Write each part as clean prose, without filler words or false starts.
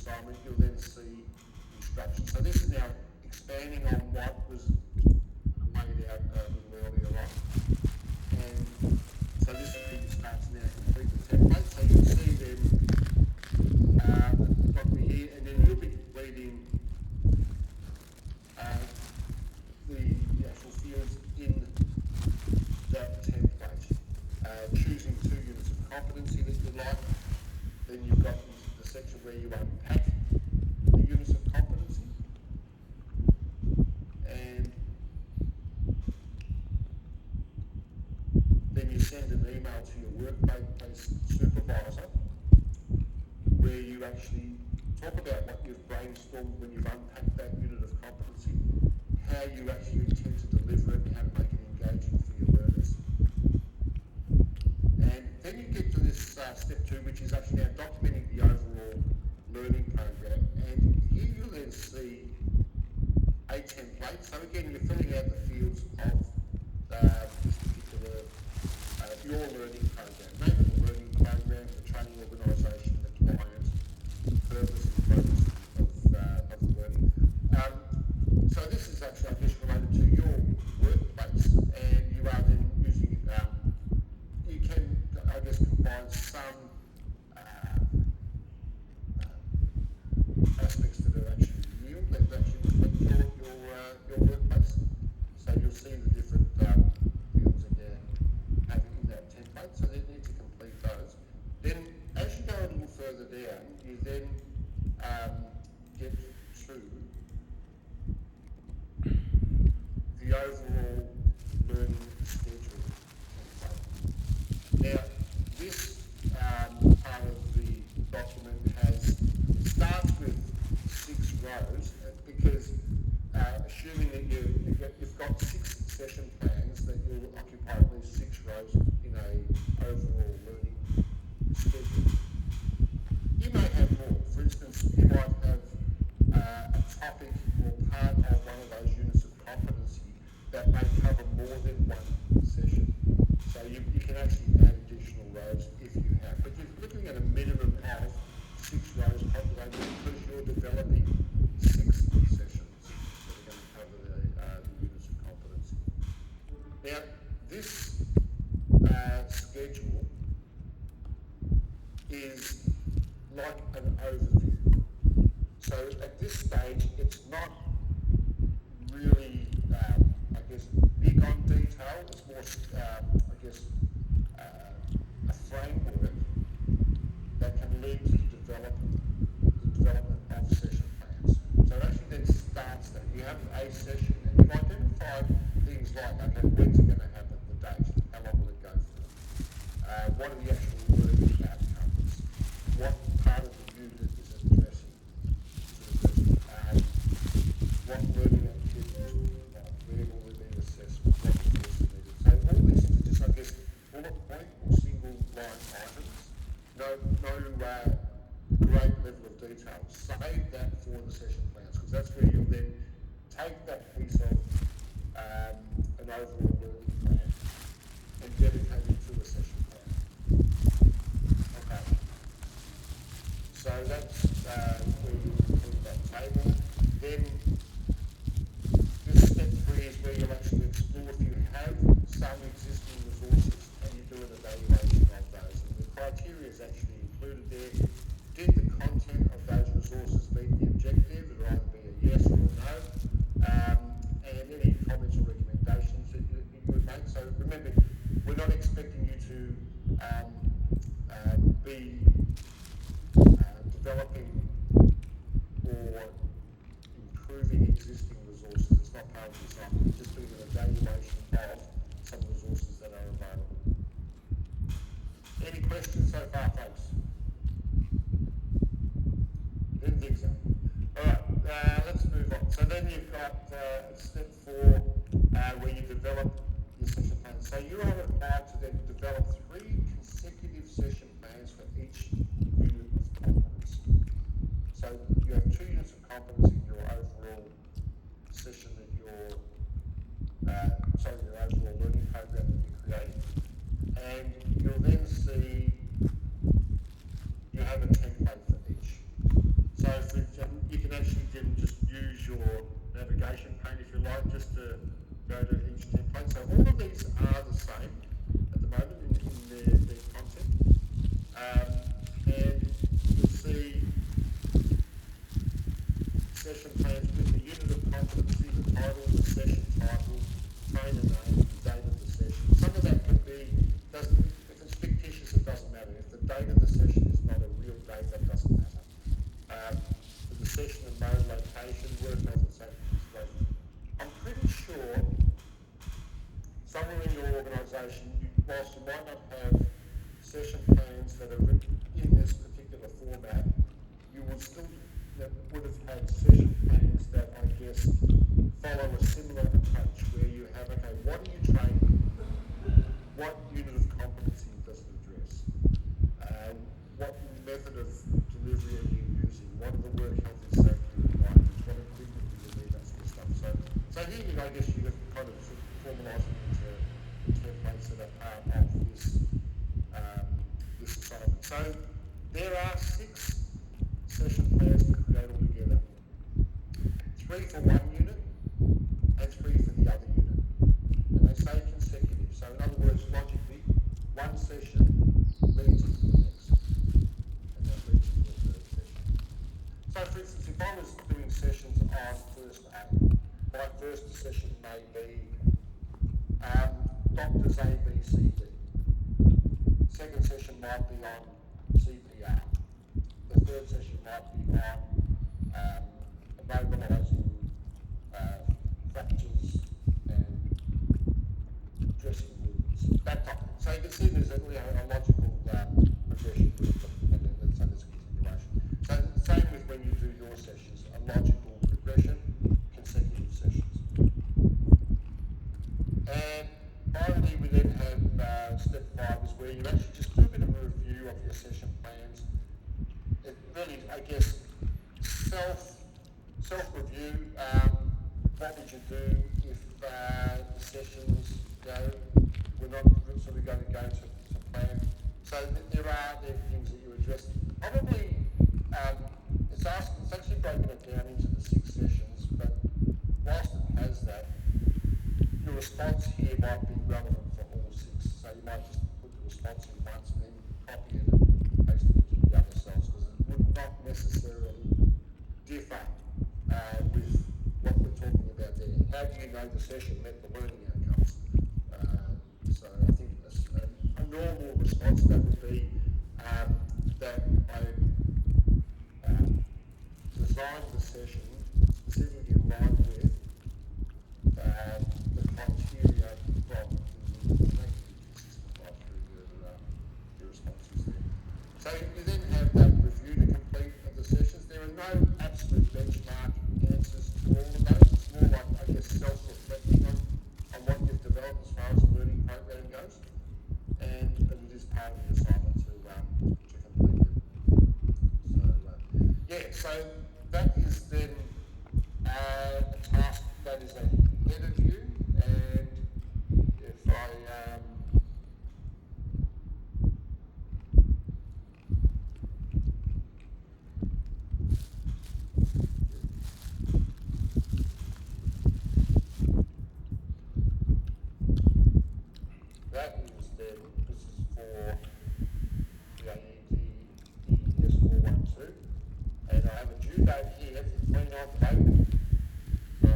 assignment, you'll then see instructions. So this is now expanding on what was laid out a little earlier on. And so this really starts now to complete the template. So you'll see them got me here, and then you'll be completing the actual fields in that template. Choosing 2 units of competency that you like. Then you've got the section where you unpack the units of competency. And then you send an email to your workplace supervisor where you actually talk about what you've brainstormed when you've unpacked that unit of competency, how you actually intend to deliver it, and how to make it engaging for your learners. And then you get to this step 2, which is actually now documenting the overall learning program. And here you'll then see a template. So again, you're filling out the fields of this particular your learning program, name of the learning program, the training organisation, the client, the purpose and focus of the learning. So this is actually, I guess, related to your workplace, and you are then using you can, I guess, combine some aspects that are actually real, that actually reflect your workplace. So you'll see the different fields in there in that template, so they need to complete those. Then as you go a little further down, you then get to the overall learning schedule template. Now, this part of the document starts with 6 rows because assuming that you've got 6 session plans, that you'll occupy at least 6 rows in a overall learning schedule. You may have more. For instance, you might have a topic or part of one of those units of competency that may cover more than one session. So you can actually add additional rows if you have. But you're looking at a minimum of 6 rows populated because you're developing 6 sessions that are going to cover the units of competency. Now, this schedule is like an overview. So at this stage, it's not really, I guess, big on detail. It's more, I guess, a framework that can lead to the development of session plans. So it actually then starts that. You have a session and you've identified things like, okay, when's it going to happen, the date, how long will it go for, what are the actual learning outcomes, what part of the unit is it addressing, what learning activities will be involved, where will there be assessment, what resources needed. So all these things are just, I guess, bullet point or single line items. No great level of detail. Save that for the session plans, because that's where you'll then take that piece of an overall learning plan and dedicate it to a session plan. Okay. So that's where you include that table. Then this step 3 is where you'll actually explore if you have some existing resources and you do an evaluation of those. And the criteria is actually included there. Did the content of those resources meet the objective? It'll either be a yes or a no. And any comments or recommendations that you would make. So remember, we're not expecting you to be developing or improving existing resources. It's not part of the assignment. It's just doing an evaluation of some resources that are available. Any questions so far, folks? Didn't think so. Alright, let's move on. So then you've got step 4 where you develop your session plans. So you are required to then develop 3 consecutive session plans for each unit of competency. So you have 2 units of competency in your overall session that your overall learning program that you create. And you'll then see you have a template for each. So slide just to go to each template. So all of these are the same at the moment in their content. And you'll see session plans with the unit of competency, the title, the session title, trainer name, the date of the session. Some of that can be, if it's fictitious, it doesn't matter. If the date of the session is not a real date, that doesn't matter. For the session and mode, location, work, health and safety disclosures. I'm pretty sure somewhere in your organisation, whilst you might not have session plans that are written in this particular format, you will still would have had session plans that I guess follow a similar approach where you have, okay, what are you training? What unit of competency does it address? What method of delivery are you using? What are the work health and safety requirements? What equipment do you need? That sort of stuff. So here, I guess you have kind of formalise it into templates that are part of this assignment. So there are 6 session plans to create altogether. 3 for one unit and 3 for the other unit. And they say consecutive. So in other words, logically, one session leads into the next. And that leads into the third session. So for instance, if I was doing sessions on first aid, my first session may be doctors A, B, C, D. Second session might be on CPR. The third session might be on mobilising fractures and dressing wounds, that type of thing. So you can see there's a logical progression with them, and so there's a continuation. So same with when you do your sessions, a logical progression, consecutive sessions. And finally, we then have step 5 is where you actually just do a bit of a review of your session plans. It really, I guess, self-review. What would you do if the sessions, we're not sort of going to go to plan? So there are things that you address. Probably, it's actually broken it down into the 6 sessions, but whilst it has that, your response here might be relevant for all 6. So you might just put the response in once and then copy it and paste it into the other cells, because it would not necessarily differ with what we're talking about there. How do you know the session met the learning outcomes? So I think a normal response to that would be that I designed the session specifically in line with the criteria from the system through your responses there. So you then have that review to complete of the sessions. There are no absolute benchmark answers to all of those. It's more like, I guess, self-reflecting on what you've developed as far as the learning program goes. And it is part of the assignment to complete it. So that is then a task that is ahead of you. And if I that is then, this is for the AED ES 412, and I have a due date here for the 29th of April. So,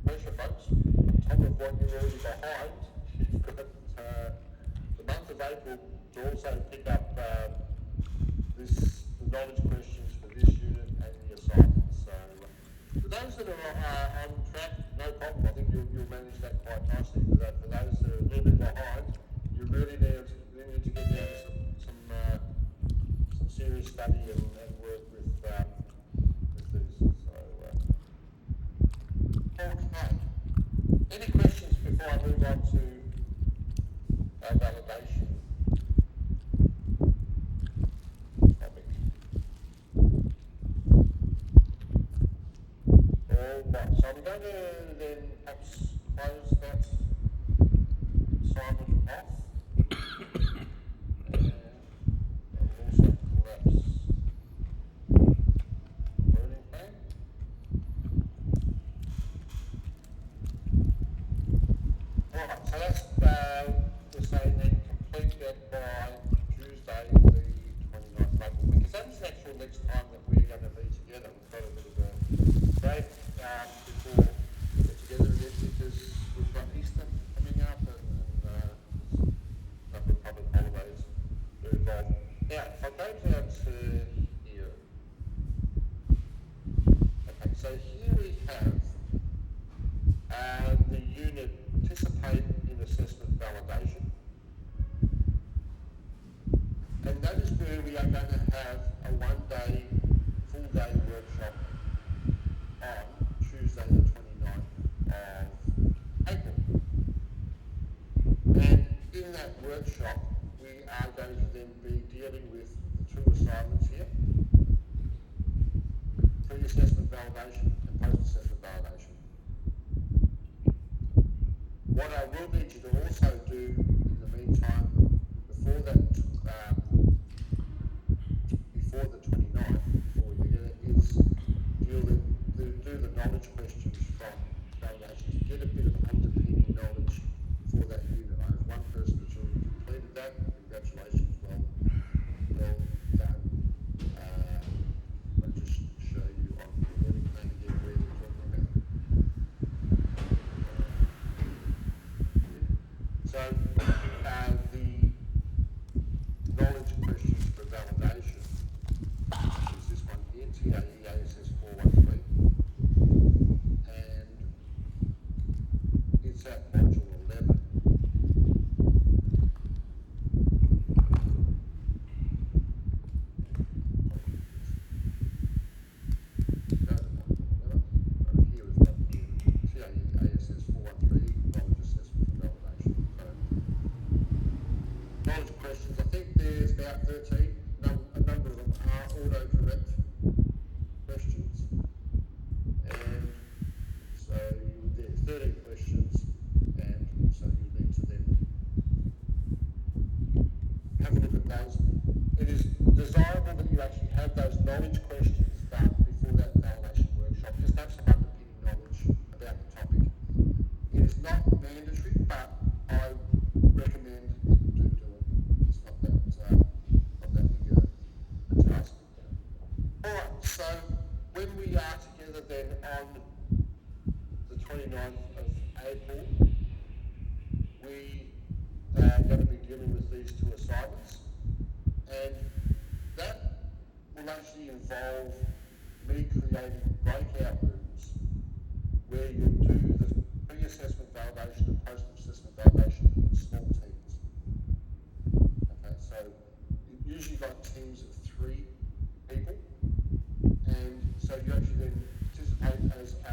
pressure folks, on top of what you're already behind, you've got the month of April to also pick up the knowledge questions for this unit and the assignment. So, for those that are on track, no problem. I think you'll manage that quite nicely. But for those that are a little bit behind, you really need to get down to some serious study and work with these. So, okay. Any questions before I move on to our validation topic? All right. So I'm going to then perhaps close that assignment off. And I'll also collapse the learning plan. before the 29th, before we begin it, is do the knowledge questions from validation to get a bit of underpinning knowledge for that unit. I have one person who's already completed that. Congratulations, well done. I'll just show you on the learning plan again where we're talking about. So the knowledge questions for validation is this one here, TAE ASS 413, and it's at module 11. Here we've got TAE ASS 413, knowledge assessment for validation. So, knowledge questions, I think there's about 13. A number of them are autocorrect questions. And so there's 13 questions, and so you need to then have a look at those. It is desirable that you actually have those knowledge questions done before that validation workshop. Just have some underpinning knowledge about the topic. It is not mandatory, but I recommend that you do it. It's not that big a task. Alright, so when we are together then on the 29th of April, we are going to be dealing with these two assignments, and that will actually involve me creating breakout rooms where you'll do the pre-assessment validation and post-assessment validation in small teams. Okay, so you've usually got teams of 3 people, and so you actually then participate as a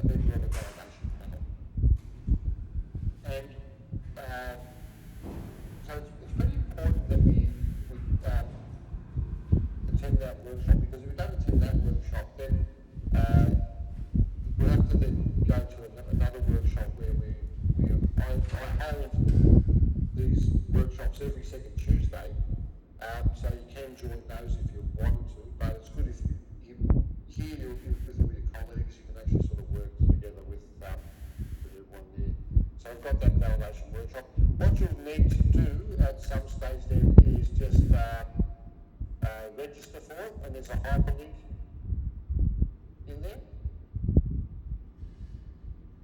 member of a validation panel. And so it's pretty important that we attend that workshop, because if we don't attend that workshop, then we'll have to then go to another workshop where I hold these workshops every second Tuesday, so you can join those if you want to, but it's good if you here with all your colleagues, you can actually sort of work together with everyone there. So I've got that validation workshop. What you'll need to do at some stage then is just register for it, and there's a hyperlink in there.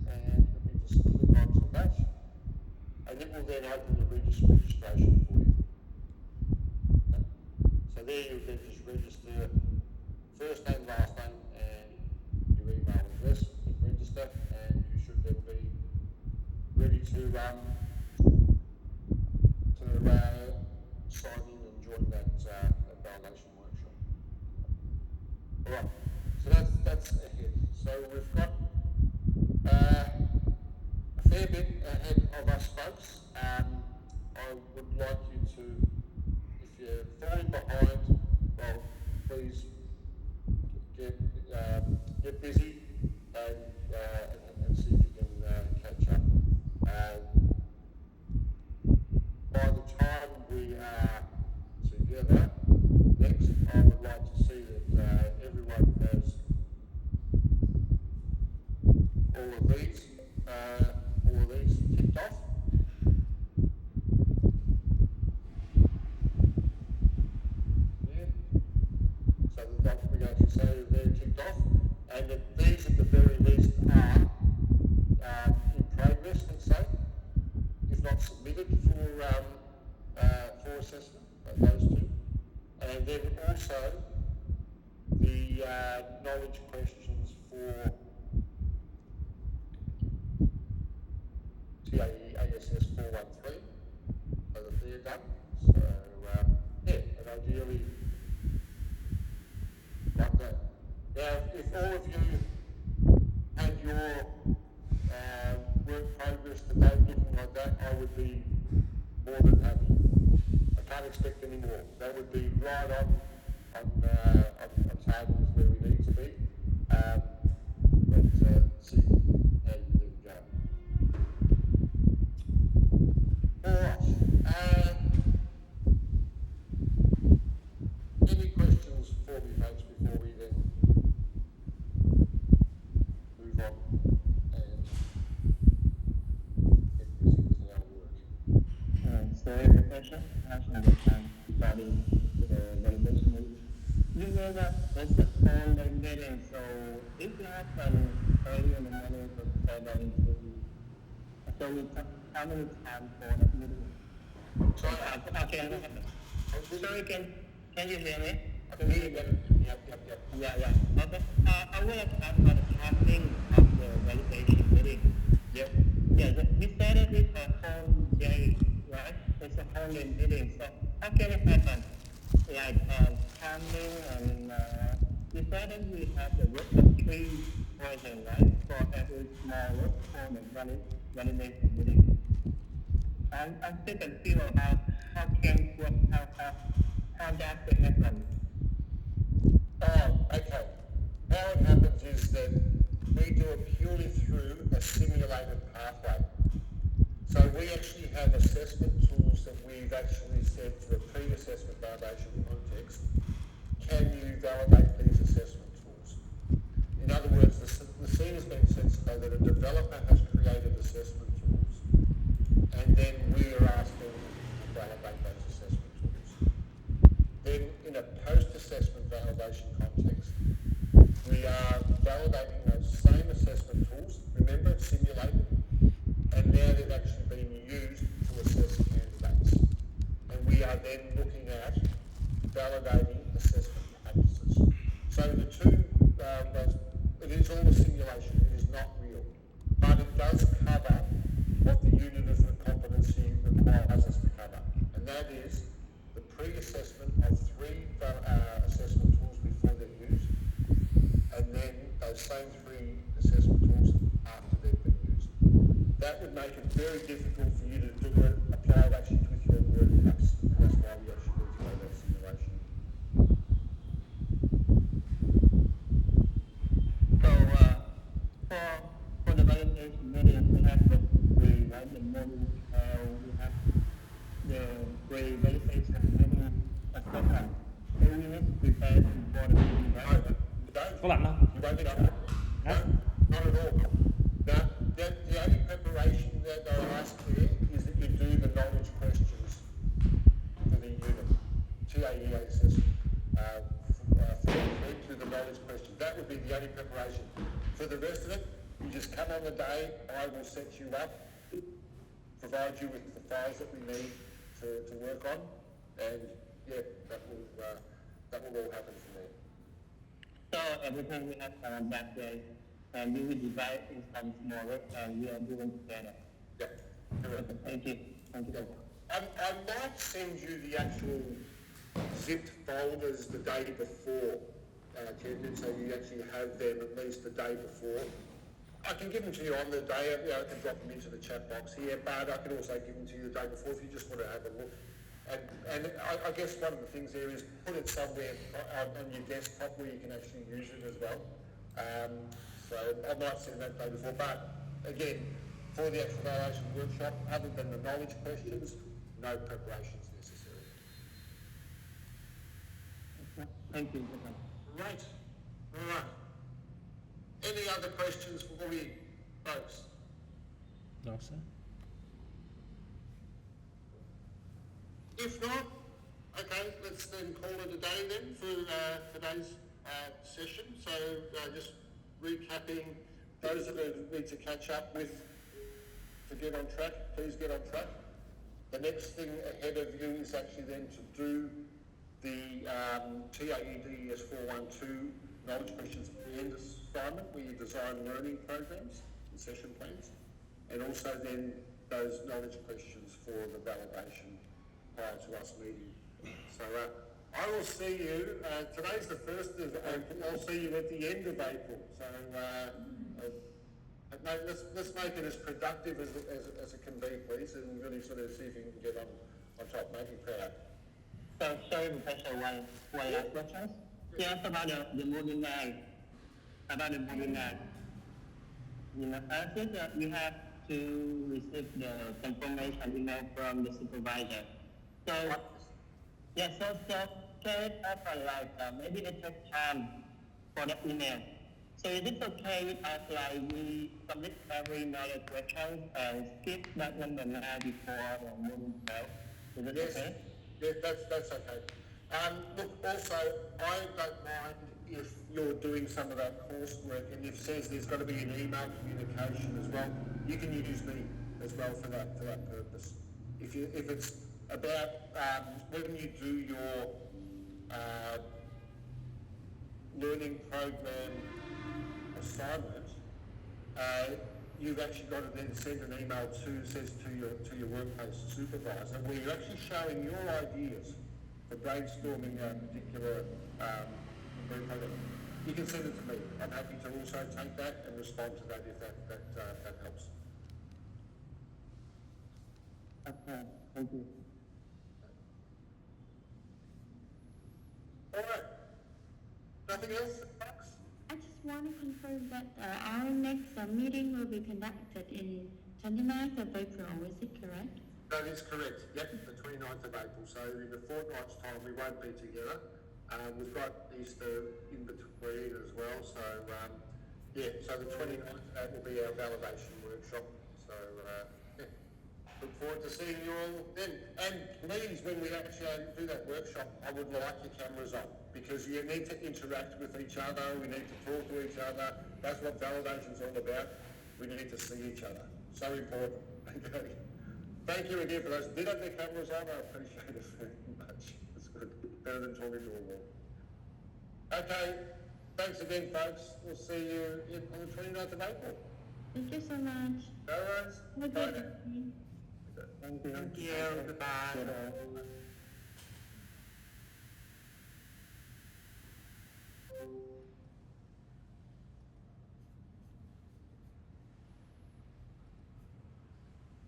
And let me just click onto that, and it will then open the registration for you. Okay. So there you then just register first name, last name, and your email address. Click register, and you should then be ready to sign in and join that validation workshop. All right, so that's ahead. So we've got a fair bit ahead of us, folks. I would like you to, if you're falling behind, well, please get busy and see if you can catch up. By the time we are together next, I would like to see that everyone has all of these ticked off. Yeah. So that we actually say that they're ticked off, and that these at the very least are in progress, let's say, if not submitted for assessment, those two. And then also the knowledge questions for TAE ASS 413, so that they're done. So yeah, and ideally like that. Now, if all of you had your work progress today looking like that, I would be more than happy. I can't expect any more. That would be right on target with where we need to be. But see how you do go. All right. question regarding the validation meeting. You know that it's a online meeting, so if you happen early in the morning for 7 to so we how many times for that meeting? Okay. Sorry, can you hear me? I can hear you better. Yep. Yeah. Okay. I would like to ask about the timing of the validation meeting. Yep. Yeah, we started with a whole day, right? It's a whole day meeting. So how can it happen? Like timing and we started we have the work of 3 versions, right? For every small work for the validation meeting. I'm still confused about how can work how that can happen. Oh, okay. How it happens is that we do it purely through a simulated pathway. So we actually have assessment tools that we've actually said for a pre-assessment validation context, can you validate these assessment tools? In other words, the scene has been set so that a developer has created assessment tools, and then we are asking to validate those assessment tools. Then in a post-assessment validation context, we are validating those same assessment tools. Remember, it's simulated, and now they've actually been used to assess candidates. And we are then looking at validating assessment practices. So the two, it is all a simulation, it is not real. But it does cover what the unit of competency requires us to cover. And that is the pre-assessment of 3 assessment tools before they're used, and then those same 3 assessment tools after they've been used. That would make it very difficult for you to do it, apply it actually with your workplace. And that's why we actually need to know that simulation. So for the validation meeting, we have the pre-validation meeting, we have the pre-validation meeting, etc. So we need to prepare for the meeting, right? Có lạnh không? You won't be done. No, not at all. Now, the only preparation that they'll ask here is that you do the knowledge questions for the unit, TAEA assessment, do the knowledge questions. That would be the only preparation. For the rest of it, you just come on the day, I will set you up, provide you with the files that we need to work on, and yeah, that will all happen from there. So everything we have on that day, and we will divide in some smaller, and we are doing together. Yeah, correct. Thank you. I might send you the actual zipped folders the day before, Ken, so you actually have them at least the day before. I can give them to you on the day, I can drop them into the chat box here, but I can also give them to you the day before if you just want to have a look. And I guess one of the things there is put it somewhere on your desktop where you can actually use it as well. So I might send that day before, but again, for the actual validation workshop, other than the knowledge questions, no preparations necessary. Thank you. Right. All right. Any other questions for me, folks? No, sir. If not, okay, let's then call it a day then for today's session. So just recapping, those that need to catch up with to get on track, please get on track. The next thing ahead of you is actually then to do the TAEDS 412 knowledge questions and assignment where you design learning programs and session plans, and also then those knowledge questions for the validation prior to us meeting. So I will see you, today's the 1st of April, I'll see you at the end of April. So let's make it as productive as it can be, please, and really sort of see if you can get on top, make you proud. So sorry, Professor, one last question. Yes, about the moving line. You know, I think that we have to receive the confirmation email from the supervisor. So, yes, so can it happen like maybe it takes time for the email? So is it okay with us like we submit every knowledge question and skip that number 9 before the moving cell? Is it Yes, okay? yeah, that's okay. Look, also, I don't mind if you're doing some of that coursework and if it says there's got to be an email communication as well, you can use me as well for that purpose. If it's about when you do your learning program assignment, you've actually got to then send an email to your workplace supervisor where you're actually showing your ideas for brainstorming a particular group program. You can send it to me. I'm happy to also take that and respond to that if that helps. Okay, thank you. All right. Nothing else, Max? I just want to confirm that our next meeting will be conducted in 29th of April. Is it correct? That is correct. Yep, the 29th of April. So in a fortnight's time, we won't be together. We've got Easter in between as well. So so the 29th, that will be our validation workshop. So look forward to seeing you all then. And please, when we actually do that workshop, I would like your cameras on because you need to interact with each other. We need to talk to each other. That's what validation's all about. We need to see each other. So important. Okay. Thank you again for those. Did have their cameras on? I appreciate it very much. It's good. Better than talking to a wall. Okay. Thanks again, folks. We'll see you on the 29th of April. Thank you so much. No worries. Have a Bye good now. evening. Thank you. Thank you. Goodbye. Goodbye.